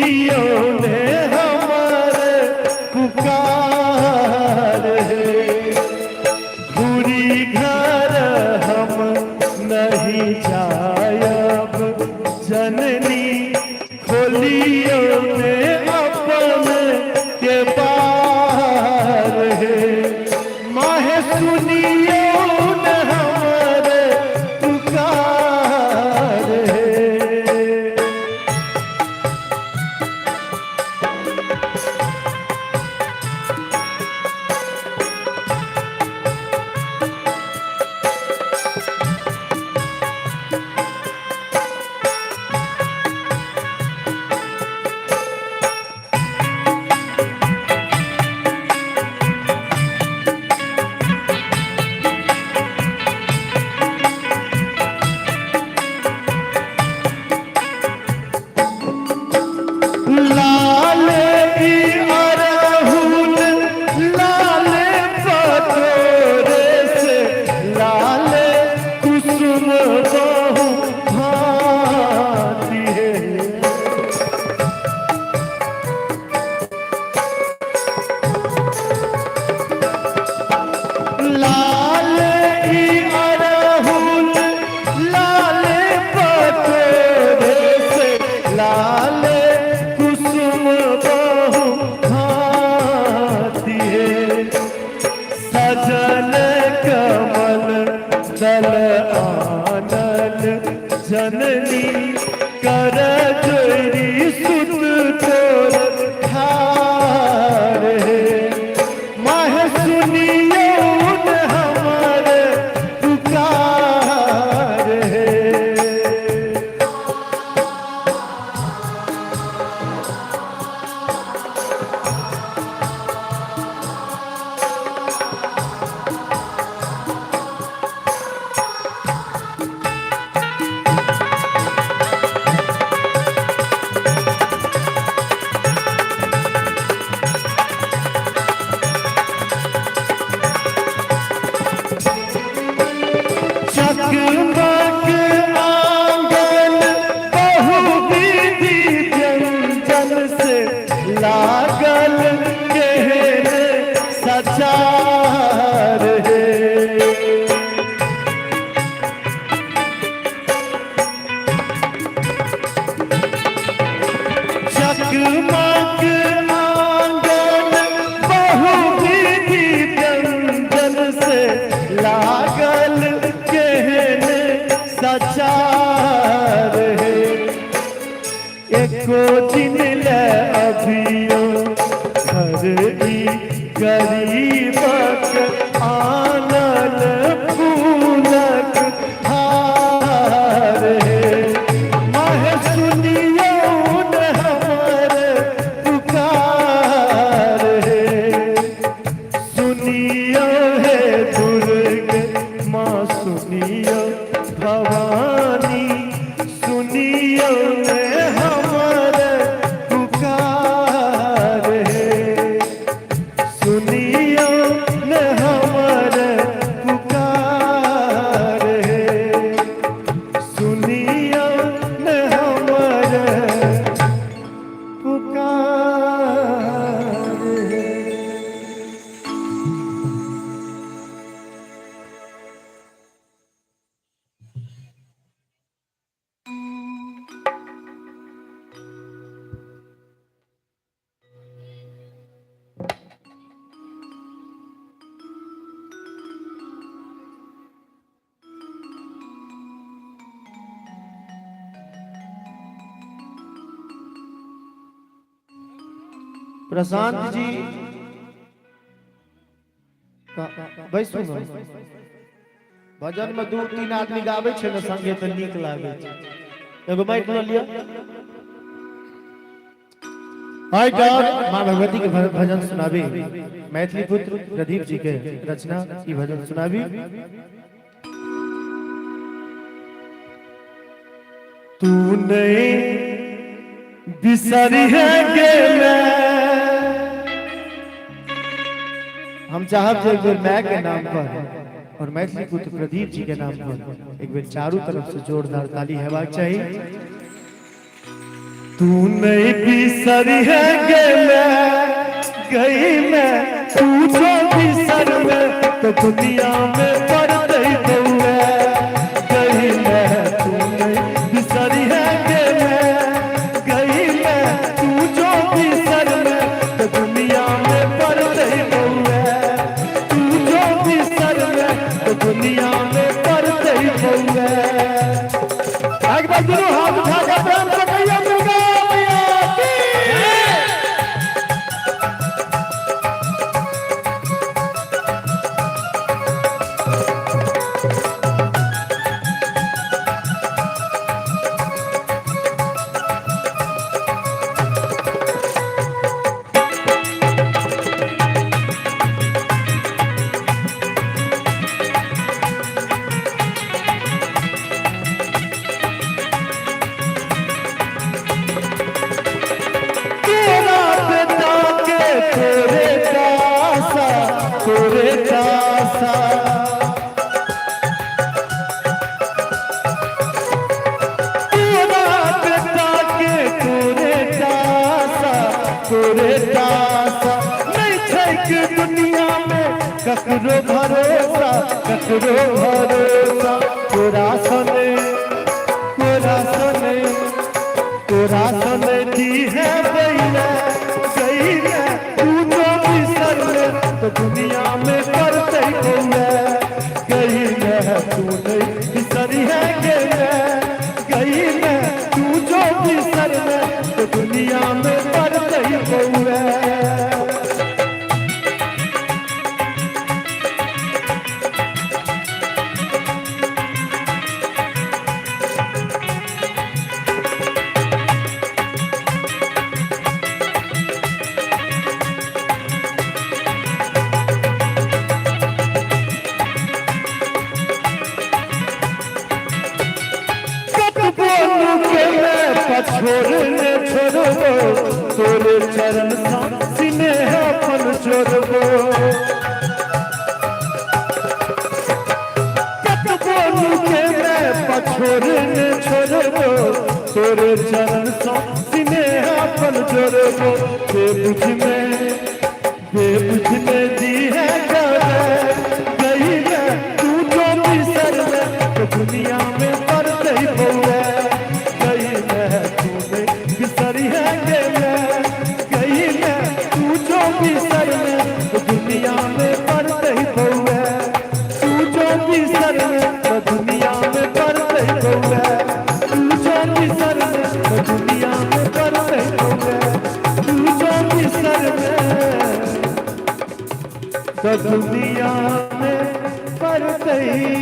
सुनियो ने हमारे पुकार है। घूरी घर हम नहीं जायब जननी, खोलियो ने अपन के बार है। माहे सुनियो न हमारे पुकार है। जननी कर जोरी सुत तोर ठार है। माह सुनियो न हमारे पुकार है। लागल कहने सचार है। जगमग आंगन बहुविधि व्यंजन से लागल कहने सचार है। एको दिन ले अभियो घर गरीबक आनल फूलक हार है। माह सुनियो न हमारे पुकार है। सुनियो है दुर्ग माँ, सुनियो भवानी, सुनियो है हमारे पुकार है। सुनियो न हमारे पुकार है। सुनियो न हमारे पुकार है। प्रशांत जी भाई सुनो, भजन में 2-3 आदमी गावे छे न संगे त नीक लागे छे। एगो माइक ल लिया। हाय गॉड मां भगवती के भजन सुनाबी। मैथिली पुत्र प्रदीप जी के रचना ई भजन सुनाबी। तू नहीं बिसरी है गेले। हम चाहब जो एक बेर मैं के नाम पर और मैथिली पुत्र प्रदीप जी के नाम पर एक बेर चारों तरफ से जोरदार ताली हेबाक चाहिए। तू नहीं बिसरी है गे मैं गई मैं तू जो बिसर में तो दुनिया में पड़ गई गई मैं तू नहीं बिसरी है गे मैं गई मैं तू जो बिसर में तो दुनिया में पड़ गई तू जो बिसर में तो दुनिया में पड़ गई एक बार दोनों हाथ उठा के प्रेम से कहिए दुर्गा मैया की तोरे दासा तोरा बेटा के तोरे दासा नहीं छै कि दुनिया में ककरो भरोसा तोरा सने दी है भैया गई है तू जो बिसर में तो दुनिया में करते गई मैं तू नहीं बिसरी है गई मैं तू जो बिसर में तो दुनिया में करते छोड़बो तोरे चरण सीने अपन छोड़बो कतबो के मैं पछोड़ने छोड़बो तोरे चरण सीने अपन छोड़बो बेबुझ में दी है गई है तू जो बिसर में तो दुनिया में पड़ गई गई मैं तू बिसरी है गई मैं तू जो बिसर में तो दुनिया में पड़ गई तू जो बिसर में तो दुनिया में पड़ गई तू जो बिसर में तो दुनिया में पड़ गई तू जो बिसर में तो दुनिया में पड़ गई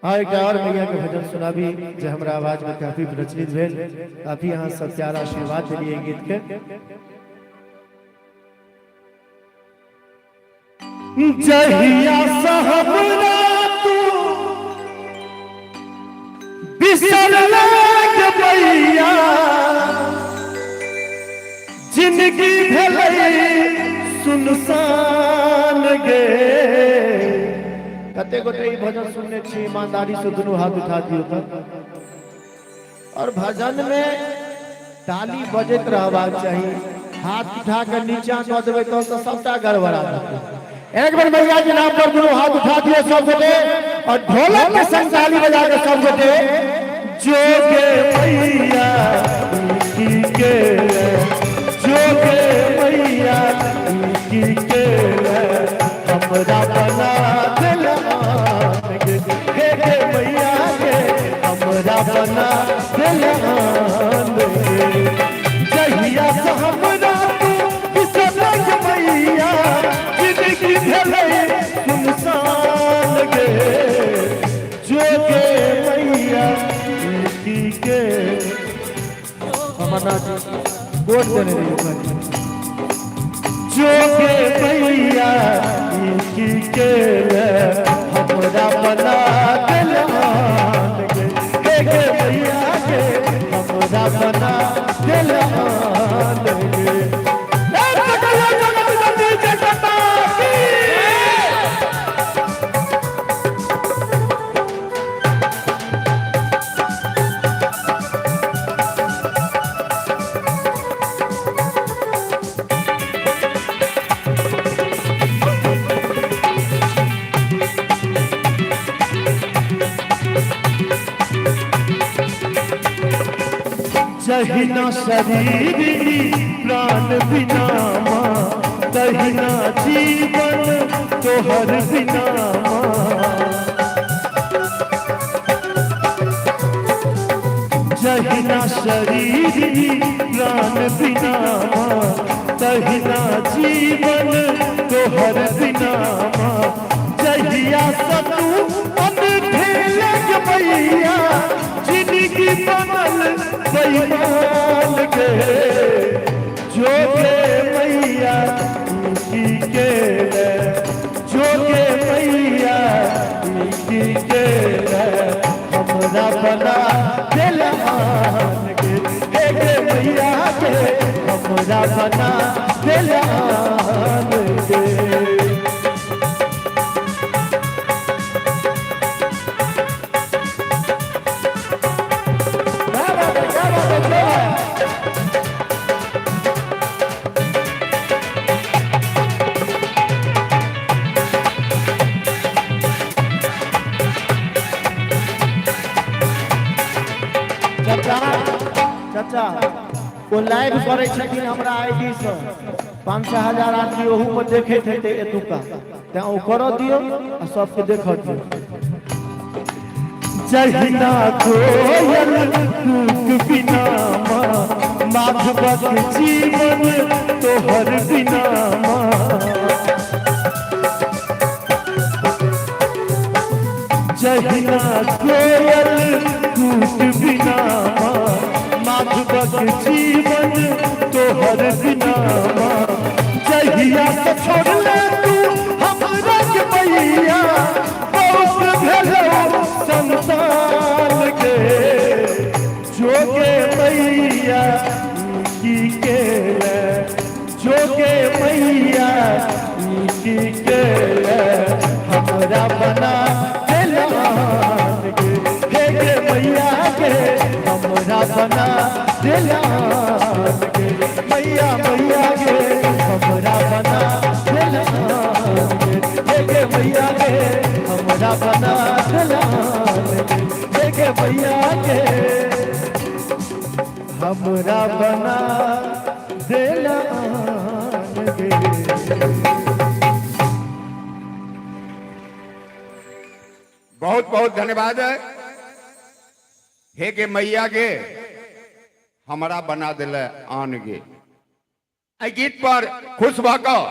हाँ एक और मैया के भजन सुना भी जो हमारा आवाज में काफी प्रचलित भेल काफी यहाँ सब प्यारा आशीर्वाद दिलिए गीत के जहिया सहबरा तू बिसर लाग भैया जिंदगी भले सुनसान गे कते गोटे भजन सुनने छी ईमानदारी से दोनों हाथ उठा दियो तो और भजन में ताली बजत रहबाक चाहिए हाथ उठा के नीचा न देबे तो सबटा गड़बड़ा जाते एक बार मैया के नाम पर दोनों हाथ उठा दिए सब गोटे और ढोलक के संग ताली बजा के सब गोटे जोगे मैया की के जोगे मैया की के हमरा बना मैया के हमरा बना जहिया से हमरा तू बिसरक मैया जिंदगी भले सुनसान गे अपना वोट देने रहिए जोगे मैया की के हमरा बना दिलान गे मैया के हमरा बना दिलान गे जहिना शरीर प्राण बिना माँ तहिना जीवन तोहर बिना माँ जहिना शरीर प्राण बिना माँ तहिना जीवन तोहर बिना माँ जहिया सतू मन ढेलक मैया जिंदगी बनल बैमान के जोगे मैया की के जोगे मैया की के हमरा बना दिलान के मैया के हमरा बना दिलान के चाचा वो लाइव करे छथिन हमरा आईडी से 5,000 आदमी ओहू में देखे थे एतुका ते ओ करो दियो आ सबके देख दियो जहिना कोयल कूक बिना माँ माधवक जीवन तोहर बिना माँ जहिना कोयल कूक बिना माँ माधवक जीवन तोहर बिना माँ जहिया से छोड़ ले तू हमरा के मैया बहुत भेलो संसार के जोगे मैया की के जोगे मैया की के हमरा बना दिलान गे मैया के हमरा बना दिलान गे मैया मैया के हमरा बना दिलान गे मैया के हमरा बना दिलान गे मैया के हमरा बना दिलान गे बहुत बहुत धन्यवाद है हे के मैया के हमरा बना दिले आन गे। गीत पर खुश भऽ कऽ